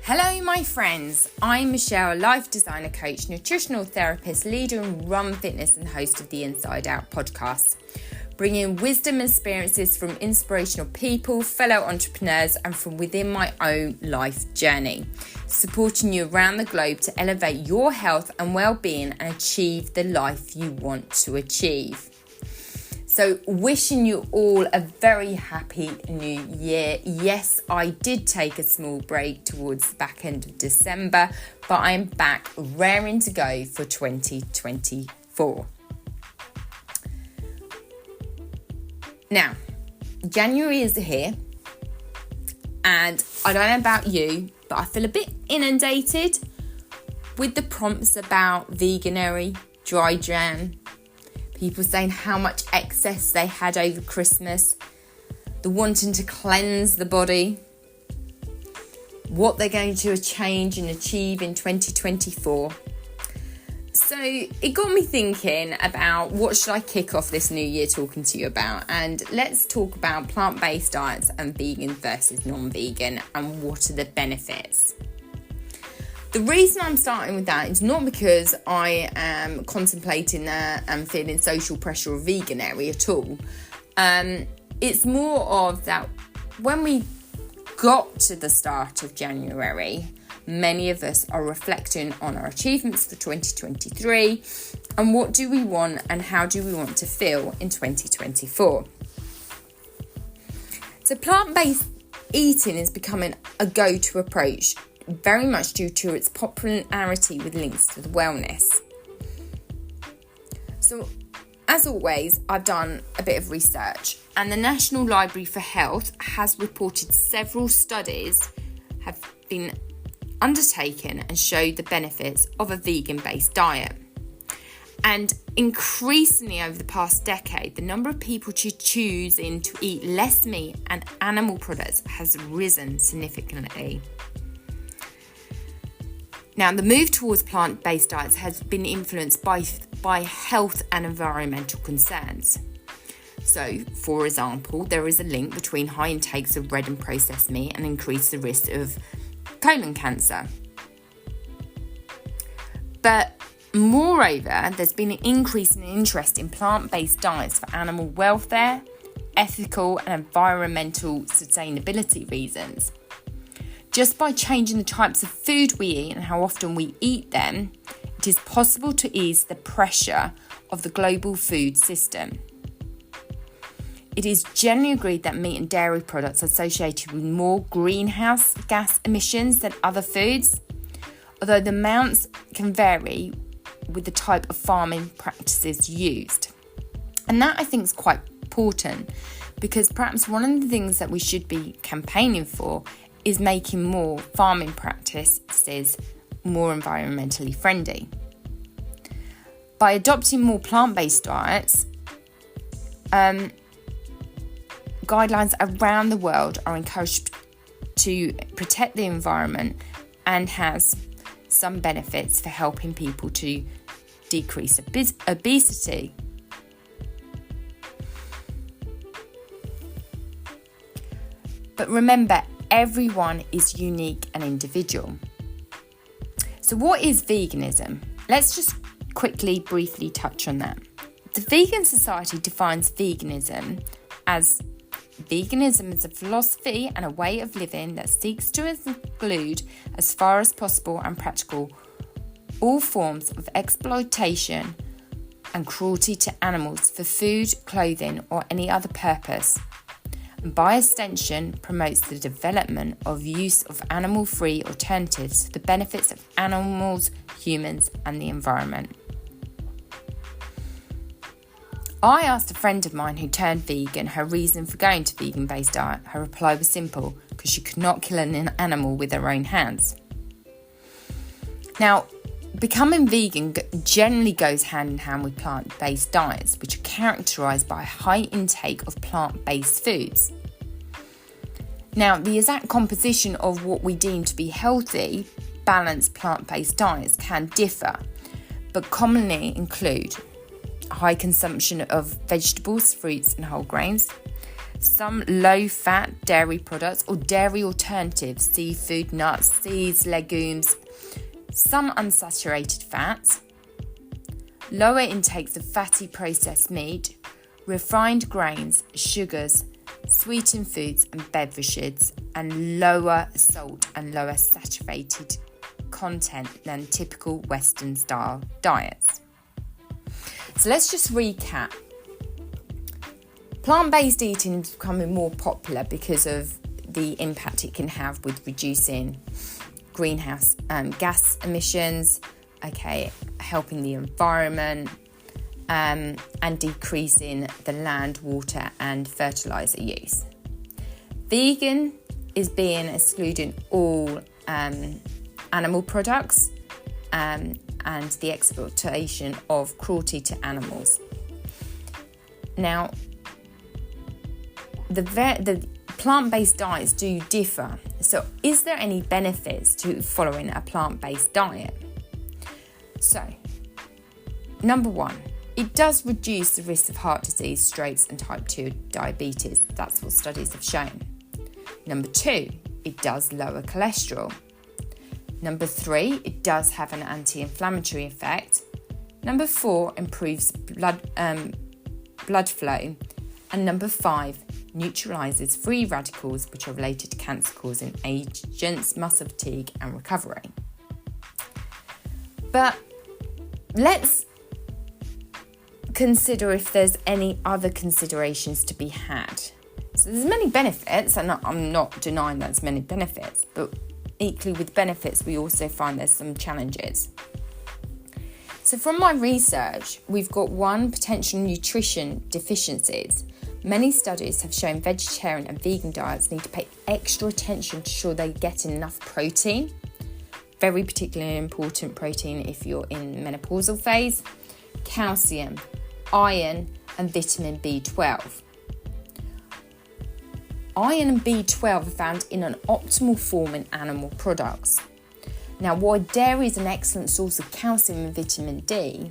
Hello, my friends. I'm Michelle, a life designer coach, nutritional therapist, leader in Run Fitness and host of the Inside Out podcast, bringing wisdom and experiences from inspirational people, fellow entrepreneurs, and from within my own life journey, supporting you around the globe to elevate your health and well-being and achieve the life you want to achieve. So wishing you all a very happy new year. Yes, I did take a small break towards the back end of December, but I'm back raring to go for 2024. Now, January is here, and I don't know about you, but I feel a bit inundated with the prompts about veganuary, dry Jan, people saying how much excess they had over Christmas, the wanting to cleanse the body, what they're going to change and achieve in 2024. So it got me thinking about what should I kick off this new year talking to you about. And let's talk about plant-based diets and vegan versus non-vegan and what are the benefits. The reason I'm starting with that is not because I am contemplating and feeling social pressure or veganary at all. It's more of that when we got to the start of January, many of us are reflecting on our achievements for 2023 and what do we want and how do we want to feel in 2024. So plant-based eating is becoming a go-to approach, very much due to its popularity with links to the wellness. So, as always, I've done a bit of research, and the National Library for Health has reported several studies have been undertaken and showed the benefits of a vegan-based diet. And increasingly over the past decade, the number of people choosing to eat less meat and animal products has risen significantly. Now, the move towards plant-based diets has been influenced by health and environmental concerns. So, for example, there is a link between high intakes of red and processed meat and increase the risk of colon cancer. But moreover, there's been an increase in interest in plant-based diets for animal welfare, ethical and environmental sustainability reasons. Just by changing the types of food we eat and how often we eat them, it is possible to ease the pressure of the global food system. It is generally agreed that meat and dairy products are associated with more greenhouse gas emissions than other foods, although the amounts can vary with the type of farming practices used. And that I think is quite important, because perhaps one of the things that we should be campaigning for is making more farming practices more environmentally friendly. By adopting more plant-based diets, guidelines around the world are encouraged to protect the environment and has some benefits for helping people to decrease obesity. But remember, everyone is unique and individual. So what is veganism? Let's just briefly touch on that. The Vegan Society defines veganism as a philosophy and a way of living that seeks to exclude, as far as possible and practical, all forms of exploitation and cruelty to animals for food, clothing, or any other purpose. And by extension, promotes the development of use of animal-free alternatives to the benefits of animals, humans, and the environment. I asked a friend of mine who turned vegan her reason for going to vegan-based diet. Her reply was simple: because she could not kill an animal with her own hands. Now, becoming vegan generally goes hand in hand with plant-based diets, which are characterised by a high intake of plant-based foods. Now, the exact composition of what we deem to be healthy, balanced plant-based diets can differ, but commonly include high consumption of vegetables, fruits and whole grains, some low-fat dairy products or dairy alternatives, seafood, nuts, seeds, legumes, some unsaturated fats, lower intakes of fatty processed meat, refined grains, sugars, sweetened foods and beverages, and lower salt and lower saturated content than typical Western style diets. So let's just recap. Plant-based eating is becoming more popular because of the impact it can have with reducing greenhouse gas emissions, helping the environment, and decreasing the land, water and fertilizer use. Vegan is being excluding all animal products and the exploitation of cruelty to animals. Now, the plant-based diets do differ. So, is there any benefits to following a plant-based diet? So, number one, it does reduce the risk of heart disease, strokes and type 2 diabetes. That's what studies have shown. Number two, it does lower cholesterol. Number three, it does have an anti-inflammatory effect. Number four, improves blood flow. And number five, neutralises free radicals, which are related to cancer-causing agents, muscle fatigue and recovery. But let's consider if there's any other considerations to be had. So there's many benefits, and I'm not denying there's many benefits, but equally with benefits, we also find there's some challenges. So from my research, we've got one, potential nutrition deficiencies. Many studies have shown vegetarian and vegan diets need to pay extra attention to ensure they get enough protein. Very particularly important protein if you're in menopausal phase, calcium, iron and vitamin B12. Iron and B12 are found in an optimal form in animal products. Now, while dairy is an excellent source of calcium and vitamin D,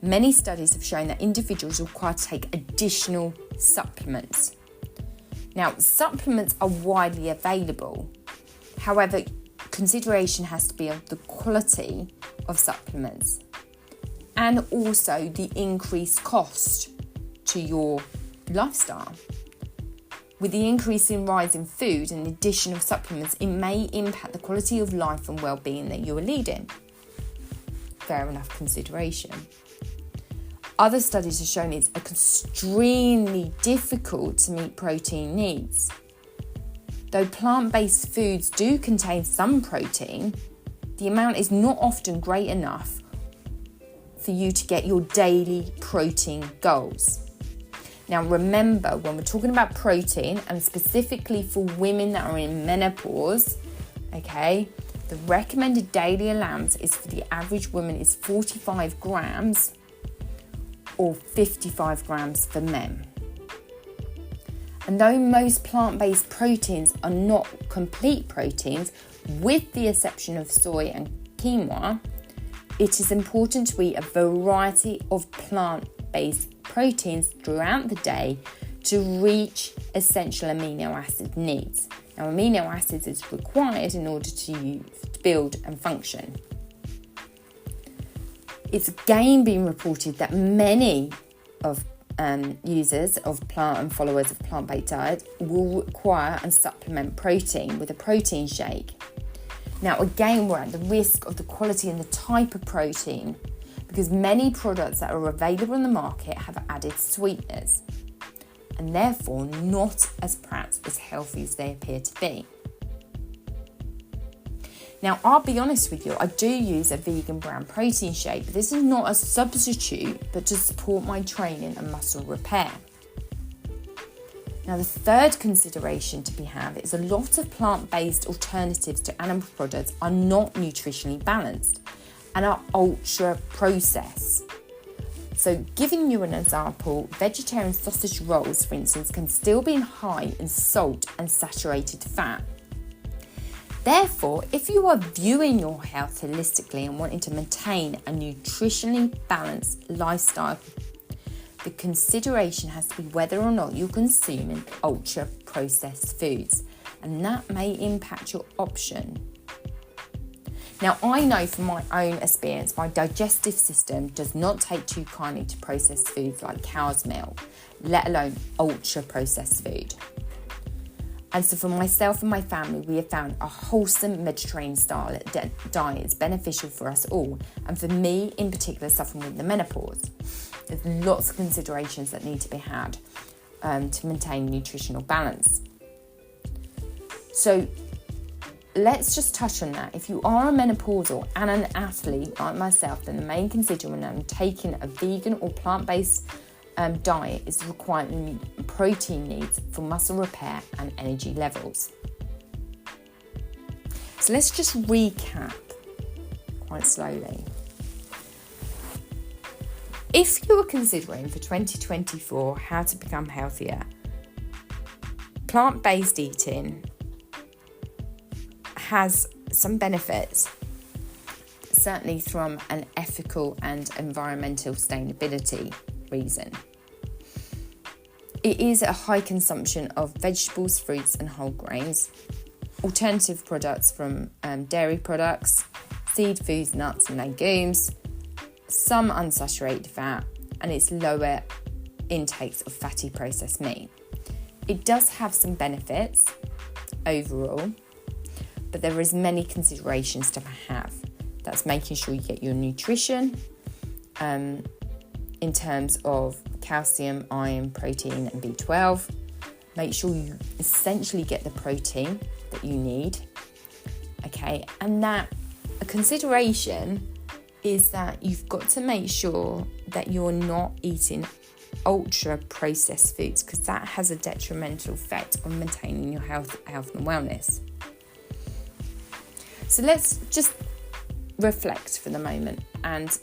many studies have shown that individuals require to take additional supplements. Now, supplements are widely available. However, consideration has to be of the quality of supplements and also the increased cost to your lifestyle. With the increasing rise in food and the addition of supplements, it may impact the quality of life and well-being that you are leading. Fair enough consideration. Other studies have shown it's extremely difficult to meet protein needs. Though plant-based foods do contain some protein, the amount is not often great enough for you to get your daily protein goals. Now remember, when we're talking about protein, and specifically for women that are in menopause, the recommended daily allowance is for the average woman is 45 grams or 55 grams for men. And though most plant-based proteins are not complete proteins, with the exception of soy and quinoa, it is important to eat a variety of plant-based proteins throughout the day to reach essential amino acid needs. Now, amino acids is required in order to build and function. It's again been reported that many of users of plant and followers of plant-based diet will require and supplement protein with a protein shake. Now, again, we're at the risk of the quality and the type of protein, because many products that are available in the market have added sweeteners and therefore not as perhaps as healthy as they appear to be. Now, I'll be honest with you, I do use a vegan brand protein shake, but this is not a substitute, but to support my training and muscle repair. Now, the third consideration to be had is a lot of plant-based alternatives to animal products are not nutritionally balanced and are ultra processed. So giving you an example, vegetarian sausage rolls, for instance, can still be high in salt and saturated fat. Therefore, if you are viewing your health holistically and wanting to maintain a nutritionally balanced lifestyle, The consideration has to be whether or not you're consuming ultra-processed foods, and that may impact your option. Now, I know from my own experience, my digestive system does not take too kindly to processed foods like cow's milk, let alone ultra-processed food. And so for myself and my family, we have found a wholesome Mediterranean style diet is beneficial for us all. And for me in particular, suffering with the menopause, there's lots of considerations that need to be had to maintain nutritional balance. So let's just touch on that. If you are a menopausal and an athlete like myself, then the main considerant when taking a vegan or plant-based diet is requiring protein needs for muscle repair and energy levels. So let's just recap quite slowly. If you are considering for 2024 how to become healthier, plant-based eating has some benefits, certainly from an ethical and environmental sustainability reason. It is a high consumption of vegetables, fruits and whole grains, alternative products from dairy products, seed foods, nuts and legumes, some unsaturated fat, and it's lower intakes of fatty processed meat. It does have some benefits overall, but there is many considerations to have. That's making sure you get your nutrition in terms of calcium, iron, protein and B12. Make sure you essentially get the protein that you need. Okay, and that a consideration is that you've got to make sure that you're not eating ultra processed foods, because that has a detrimental effect on maintaining your health and wellness. So let's just reflect for the moment and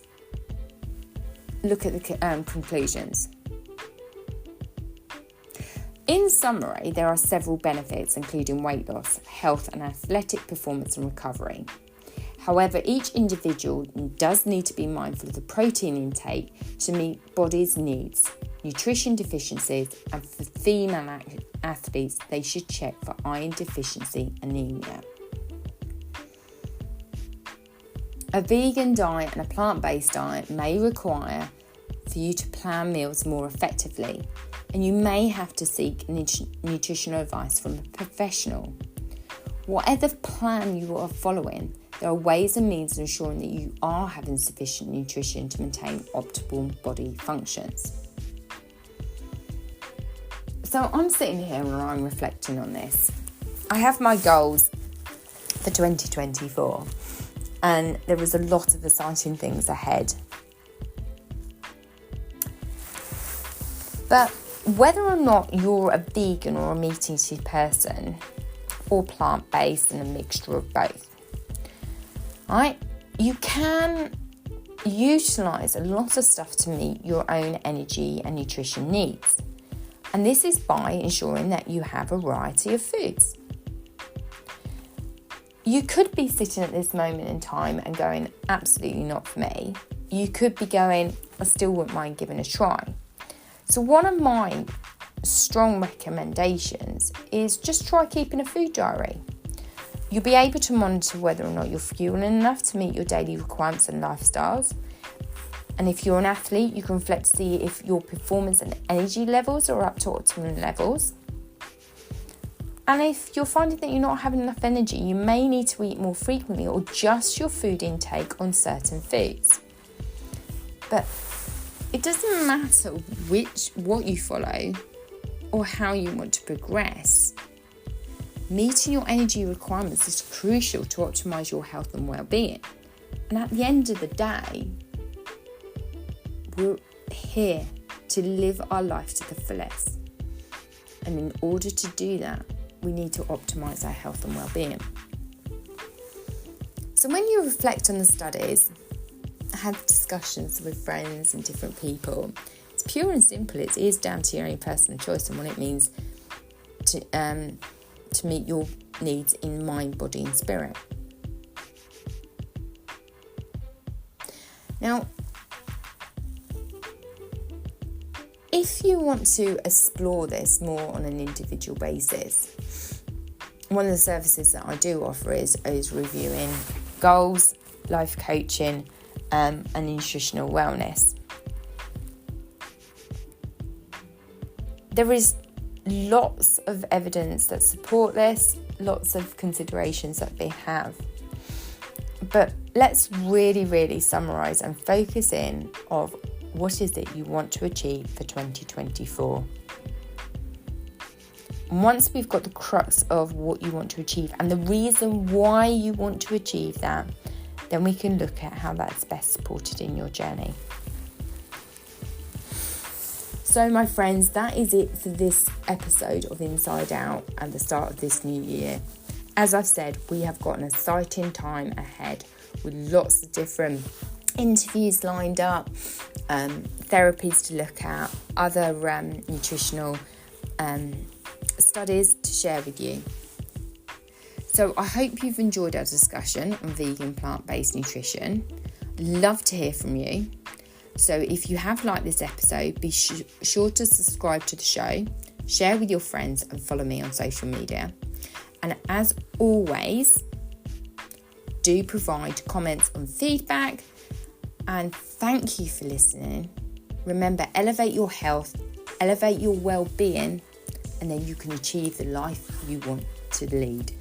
look at the conclusions. In summary, there are several benefits, including weight loss, health and athletic performance and recovery. However, each individual does need to be mindful of the protein intake to meet body's needs, nutrition deficiencies, and for female athletes, they should check for iron deficiency anemia. A vegan diet and a plant-based diet may require for you to plan meals more effectively, and you may have to seek nutritional advice from a professional. Whatever plan you are following, there are ways and means of ensuring that you are having sufficient nutrition to maintain optimal body functions. So I'm sitting here and I'm reflecting on this. I have my goals for 2024. And there is a lot of exciting things ahead. But whether or not you're a vegan or a meat-eating person, or plant-based and a mixture of both, right? You can utilise a lot of stuff to meet your own energy and nutrition needs. And this is by ensuring that you have a variety of foods. You could be sitting at this moment in time and going, absolutely not for me. You could be going, I still wouldn't mind giving a try. So one of my strong recommendations is just try keeping a food diary. You'll be able to monitor whether or not you're fueling enough to meet your daily requirements and lifestyles. And if you're an athlete, you can reflect to see if your performance and energy levels are up to optimum levels. And if you're finding that you're not having enough energy, you may need to eat more frequently or adjust your food intake on certain foods. But it doesn't matter what you follow or how you want to progress. Meeting your energy requirements is crucial to optimise your health and well-being. And at the end of the day, we're here to live our life to the fullest. And in order to do that, we need to optimise our health and well-being. So when you reflect on the studies, have discussions with friends and different people, it's pure and simple. It is down to your own personal choice and what it means to meet your needs in mind, body and spirit. Now, if you want to explore this more on an individual basis, one of the services that I do offer is reviewing goals, life coaching, and nutritional wellness. There is lots of evidence that support this, lots of considerations that they have. But let's really summarise and focus in of what is it you want to achieve for 2024. And once we've got the crux of what you want to achieve and the reason why you want to achieve that, then we can look at how that's best supported in your journey. So my friends, that is it for this episode of Inside Out and the start of this new year. As I've said, we have got an exciting time ahead with lots of different interviews lined up, therapies to look at, other nutritional studies to share with you. So I hope you've enjoyed our discussion on vegan plant-based nutrition. Love to hear from you. So if you have liked this episode, be sure to subscribe to the show, share with your friends and follow me on social media. And as always, do provide comments and feedback. And thank you for listening. Remember, elevate your health, elevate your well-being, and then you can achieve the life you want to lead.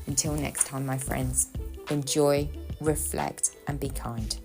Until next time, my friends, enjoy, reflect, and be kind.